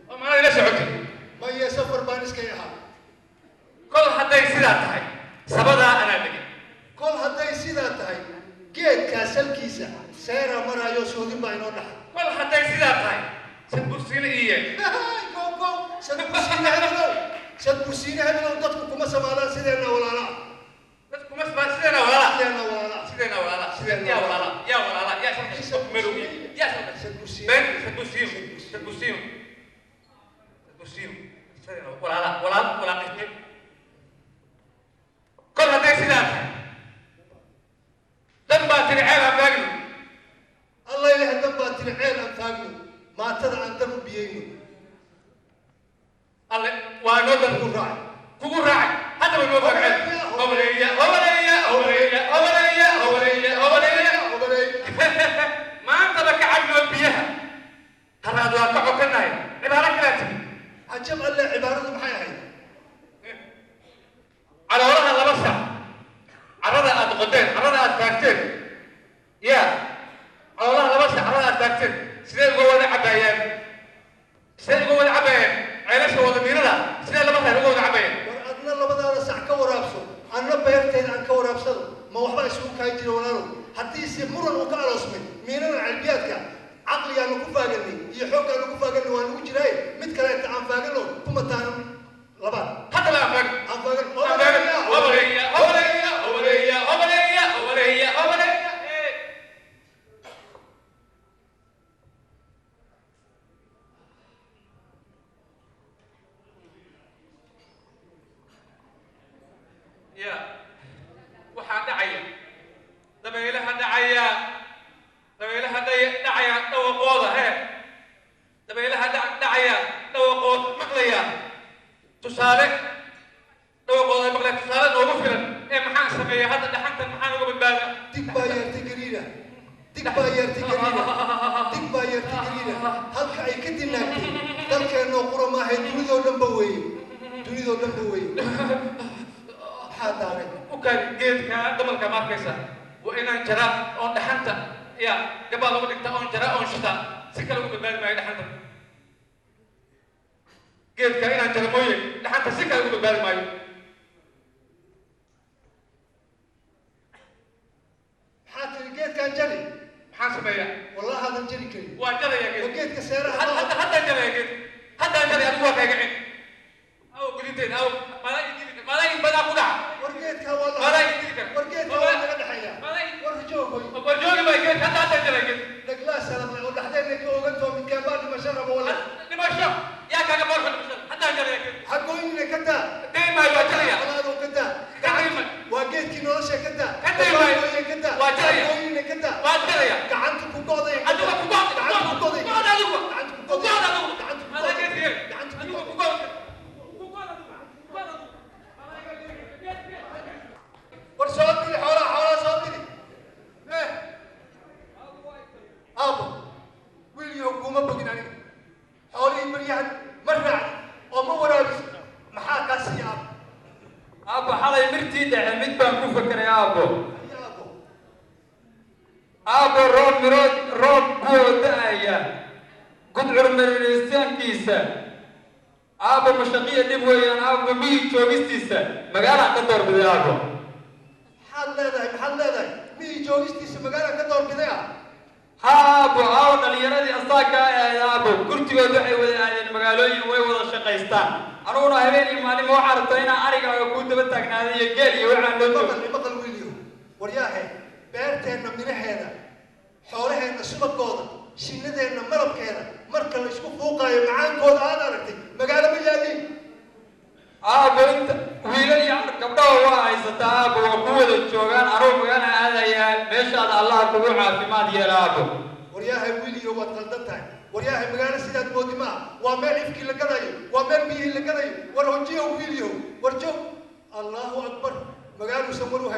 وما إلى سعودي ما هي سفر بانس كيها كل حتى يصير تاعي سبدا أنا بقي كل حتى يصير تاعي جيت كاسل كيسة سيرة مرة يوسودي ما ينونح كل حتى يصير تاعي سبورسين إيه كوكو سبورسين هذا لو تدخل سمالا سيدنا ولا لا تدخل مسمع سيدنا ولا لا سيدنا ولا لا سيدنا ولا لا سيدنا يا ولا لا يا ولا لا يا سبورسين ملوي يا سبورسين بن سبورسين سبورسين سبورسين سيدنا ولا لا ولا قسم كل هذا يصير دم باتري عيال فاقلو الله يليه دم باتري عيال فاقلو ما تدع عن دم بيينو الله وانودر كوكو راعي هذا من نودر عيال أولية ما أنت بك عملوا بيها هذا دوا كعو كناي عبارة كلاتي عجب الله عبارة محيا على وراها لا بس عرضها أتقدين عرضها أتفاكتين يا على وراها لا بس عرضها أتفاكتين سيد جوا العباية سيد جوا العباية عيلش هو ضميرنا سيد لا بس جوا العباية ورأتنا الله بدأ رسع كورابسو أنا بيرتين عن كورابسو ما وحبا يسوق كايجي ونارو حتى يصير مرة وكالوس ميننا العلبياتك عقلي أنا كفاجني يحوك أنا كفاجني وأنا وجراي متكلم عن فاجنه ثم تانم لبعض حتى لا أفاجن عن فاجن أولية يا وحد عيا دبيلها دعيا دبيلها دعيا توقوضة هي دبيلها دعيا توقوض مقليا تسالك توقوض مقليا تسالك ومفرا إيه محان سمية هذا دحنت المحان وقبل بالك تكباير تقريرا هل كأي كدي ناكتي هل كأنه قرى ما هي تريدو لنبوي حاضر وكان جيت كدمل كمان كيسا وإن جرا أون دحنت يا قبل لو بدك تأون جرا أون شتا سكلوا بالبال ما يدحنت جيت كإن جرا مويه دحنت سكلوا بالبال ما حاطر جيت كان جري حاسب يا والله هذا الجري كريم وجري يا جيت وجيت كسيرة حتى جري يا جيت حتى جري أنا واقع قاعد أو قلتين أو ما لا يبدأ كلها ورجيتها والله ما لا يدرك ورجيتها والله قد حيا ورجوكي ما يجيك حتى تجري لك لا سلام ولا حدا لك وقتهم من كمان ما شرب ولا لما شاف يا كان بروح حتى جري حقوني لك كذا دائما يواجهني انا لو كذا دائما واجيت كي نورشه كذا دائما واجهني حقوني لك كذا واجهني قعدت كوكودي ادوك كوكودي قعدت كوكودي قعدت ادوك قعدت كوكودي قعدت هذا كثير قعدت ادوك كوكودي ورصوت لي حولا صوت لي ايه ابو ويلي حكومه بقينا حولي مريان مرعد وما ورابس محاكا سياب أبو حالي مرتي دعمت بان كفكر يا أبو روب بودايا قد عرمر الإنسان كيسا أبو مشاقية دبويان أبو مي جوغستيسا مقالا قدر بدي أبو حال leedahay mii joogistiisa magaalada ka doorbidaya أبو عاون اللي يردي أصاكا يا أبو قلت له دعي وذي المقالوين ويوضا شقيستان أنا هنا هبيني مالي موحرتين أريقا وكنت بتاكنا هذه يقالي وعن مقل ويليو ورياهي beerteenna miraheeda xoolaheena subagooda shinnideena malabkeeda marka la isku fuuqaayo macaankooda aad aragtay magaalo ma yaaliin أبو أنت ويلي قبضه واعي ستاب وقوة الجوغان أروح أنا هذا يا مشهد الله كبوعة في ما دي أبو ورياهي ويليو واتقلدتها ورياهي مقالة سيدات مودما وامال إفكي لكذايو وامال بيه لكذايو ورهجيه ويليو ورجو الله أكبر مقالو سمروا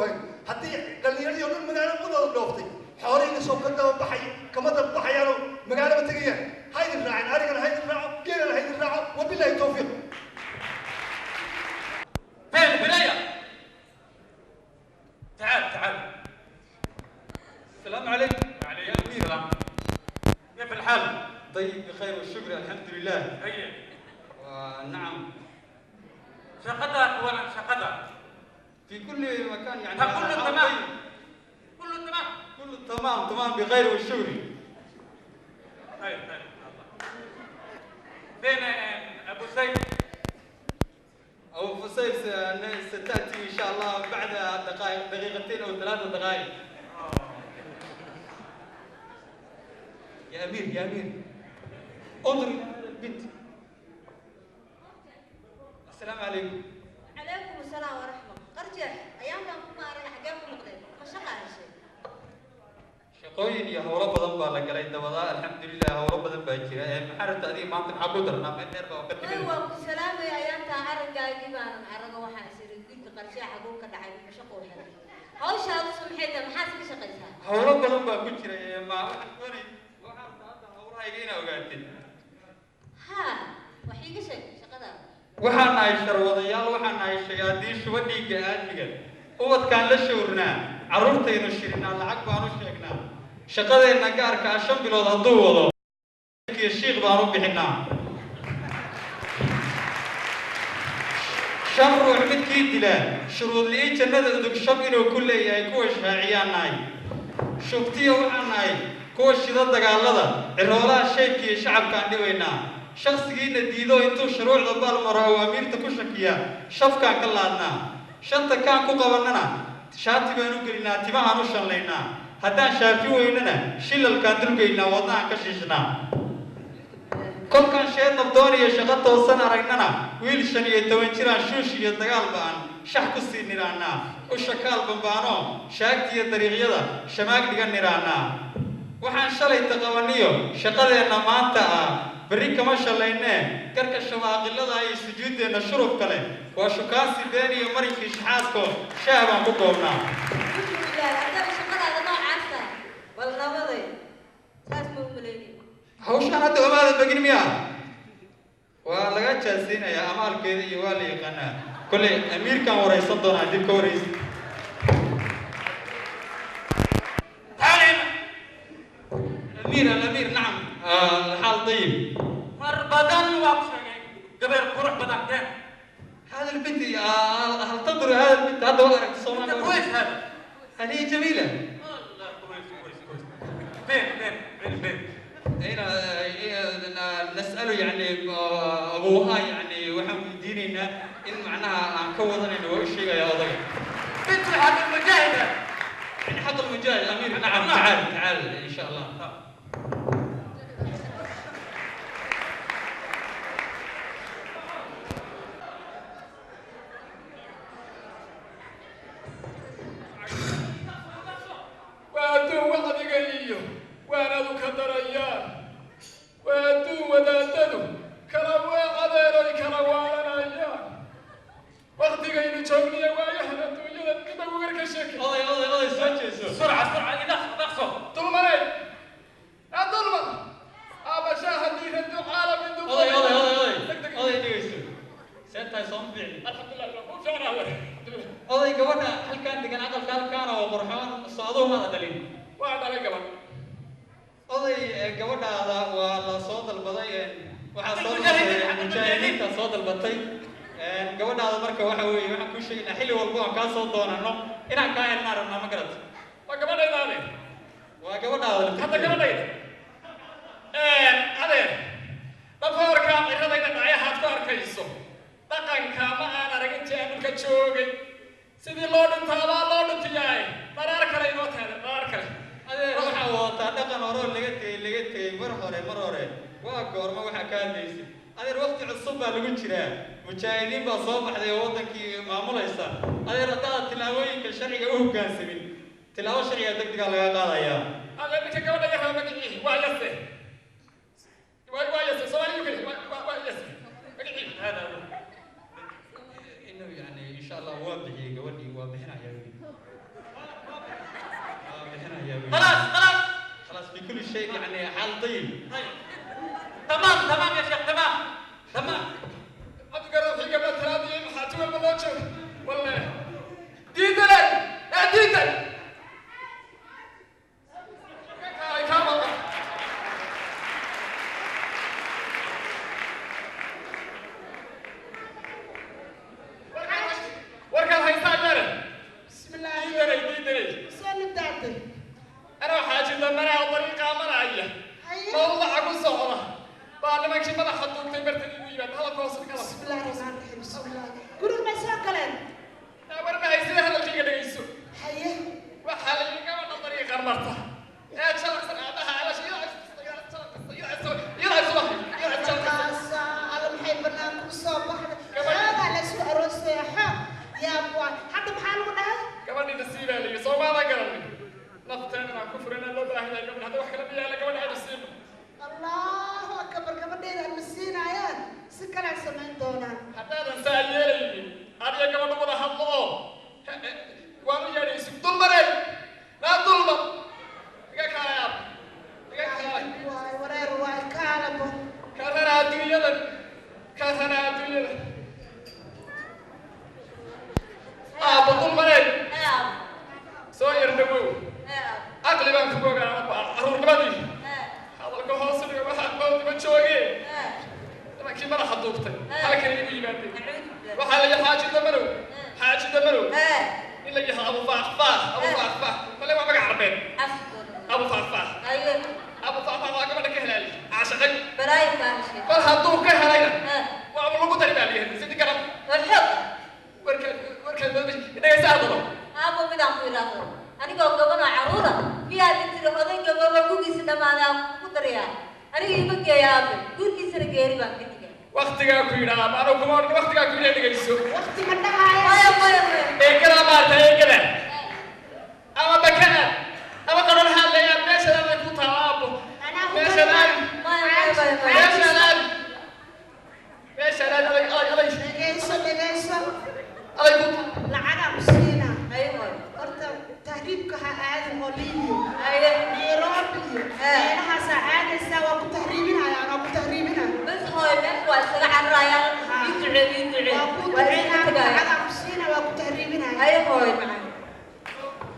هاي حتى قال لي اليوم المقالة مو دوفتي حوالي سوق بحي كما بحيانو مقالة بتجيه هاي الراعي أرجع هاي الراعي كير هاي الراعي وبالله التوفيق فين بنية تعال السلام عليكم. أمير كيف الحال؟ طيب بخير والشكر الحمد لله. هيا. نعم. شقدك ولا شقدك؟ في كل مكان يعني. كله تمام. كله تمام. كله تمام بخير والشكر. طيب. فين أبو سيف؟ أبو سيف ستأتي إن شاء الله بعد دقيقتين أو 3 دقائق. يا أمير انظر إلى هذا البنت. السلام عليكم. عليكم السلام ورحمة. قرجع أيام كان كما أرى حقاكم مقدم فشقة هالشيء. shaqooyin iyo howlo badan baa la galay dabada alxamdulilah howlo badan baa jira maxaa adiga maanta maxaa ku darnaa meel dheer baa ka Way timid waa ku salaamay ayaan taa araggaagii baan araga waxaan isiri gudka qarshaha xaguu ka dhacay ma shaqo u helay. Hawshaadu samxayda maxaad ka shaqaysaa? howlo badan baa ku jira ma waxaan doonay waxaan hadda howlahayga inaa ogaatid Ha, wax iiga sheeg shaqada. waxaan nahay sharwadayaal waxaan nahay shayaadiin shuba dhiigga aadmiga ubadkaan la showrnaa carruurtaynu shirinaa lacag baan u sheegnaa shaqadeenna gaarka 5 bilood hadduu wado shiikh baan u bixinaa 5 ruux midkii dila shuruudlii jannada udug shab inuu ku leeyahay kuwa shaaciyaan nahay shubtiya waxaan nahay kuwa shida dagaalada ciroolaha sheebka iyo shacabkaan dhibaynaa shakhsigiina diido intuu shuruucda baalmaro awaamiirta ku shakiya shafkaan ka laadnaa shanta kaan ku qabannana shaati baan u gelinaa timahaan u shallaynaa haddaan shaafi weynana shilalkaan dulgaynaa wadnahaan ka shiishnaa kolkaan sheed nabdoon iyo shaqo toosan aragnana wiil 15 jiraan shuush iyo dagaal ba'an shax ku sii niraannaa u shakaal bambaano shaagti iyo dariiqyada shamaag dhigan niraannaa waxaan shalay taqabaniyo shaqadeenna maanta berri kama shallaynee garka shabaaqilada iyo sujuuddeenna shuruf kale waa shukaansi been iyo marinkii shaxaasko shaah baan ku koobnaa Alhamdulillah, hadda shaqadaada noocaas ah. Wal nabaday. Saas ma u maleeyay. hawshaan hadda omaada begin miya waa laga jaasiinayaa amaalkeeda iyo waa la yaqaanaa kolley amiirkaan waraysan doonaa dib ka waraysa الأمير نعم الحال طيب مربدان وابشري قبل قرح بدك ده هذا البنت هل تنظر هذا البنت هذا وقرك انت كويس هذا هذه جميلة والله كويس فين هنا نسأله يعني أبوها يعني وحن ديننا إن معناها كوضنا إنه وش شيء يا أضي بنت حق المجاهدة يعني حق المجاهد أمير نعم تعال إن شاء الله وأدون وحدك إيو وأنا ذوك دريان وأدون وداددو كروا عذيري كروانا أيان وقتك إنو جوغني ويهنا الدنيا لنبا وغيرك الشكل أضي سوتشي بسرعة يدخل طلمني أطلمن أبا شاهد لي هندو عالم هندو أضي ديوسو سنتها صنبيعي الحمد لله رب العالمين oday gabadha halkaan degan aqalka halkaana oo qurxoon socdo ma dalin waa dhalay gabadh oday gabadhaada waa la soo dalbaday waxa soo dalbaday mujaahidiinta soo dalbatay gabadhaada marka waxa weeye waxaan ku sheegnaa xilli walba aan ka soo doonano inaan ka helnaa rabnaa ma garad waa gabadhaydaade waa gabadhaada hadda gabadhayda adeer dhafoorka ciradayda dhacayahaad ku arkayso dhaqanka ma aan arag intii aan dhulka joogay sidii loo dhintaabaa loo dhintiyaay dharaar kale inoo taada dharaar kale adeer waxaa wadataa dhaqan horoo laga tegey mar hore waa goorma waxaa ka hadlaysay adeer waqti cusub baa lagu jiraa mujaahidiin baa soo baxday oo wadankii maamulaysa adeer haddaad tilaabooyinka sharciga u hoggaansamin tilaabo sharciga degdega laga qaadayaa adeer ninka gabadha yahaa magacii waa yase soomaaliyu kale waa yase magacii هذا إنه يعني إن شاء الله واضح قولي واضحنا يا ولي واضحنا يا ولي خلاص في كل شيء يعني حال طيب تمام يا شيخ تمام أذكر في قبل 3 أيام حاتوا الملاجئ والله ديدلي يا ديدلي كم nimankii madaxa duubtay bartay igu yimaad hadalka hoos kala بسم الله الرحمن الرحيم بسم الله قولوا ما ساكلين war ma haysida hadalkayga dhagayso حيه waxaa la iga wada dariiqa marta ee shalaqsan aadaha ala shay كاسا على محب بناكم صباح هذا لا سوء روس يا حق يا ابو حتى بحاله ده gabadhii nasiibaa la yidhi soo maadan garanay nafteena aan ku furana loo baahan yahay gabadha hadda wax kala biyaala gabadha ay nasiiba الله اكبر gabadheeda almasiinayaan si kala sameyn doonaan haddaadan saa yeelaynin adiga gabadha wada hadlo oo waanu yeedhaysid dulmareen naa dulmar iga kaalayaab iga kaalay waay wareer waay kaalabo kaarana adduunyadan aabba dulmareen soo yar dhawow caqli baan kugu ogaa caruurnimadii hadalka hoos dhiga waxaan mawdiba joogee nimankii madaxa duubtay halkan igu yimaadeen waxaa la yihi xaaji damanow in la yihi abu faaqfaaq male waa magac carbeed abu faaqfaaq waa gabadha ka helaali caashaqay mar hadduu ka helayna waaba lagu dari baa liyahay sidii garab warkeed dhagaysa hadalo aabo midaan ku idhaahdo anigoo gabadha caruura miyaad tiri oday gababa gugiisa dhammaadaan ku dariyaa aniga ima geeya aabe guurkiisana geeri baan ka digay waktigaa ku yidhaa maano kuma odhan waktigaa ku yidhaa dhegayso waqti ma dhahaaya maya eegada maarta eegada ama bakana ama qaron hadlaya meeshadaan ku taalaabo meeshadaan dhegayso aday ku lacagaa ku siina ayo horta tahriibka ha aadin oo liibiyo ayo nairobi iyo meelaha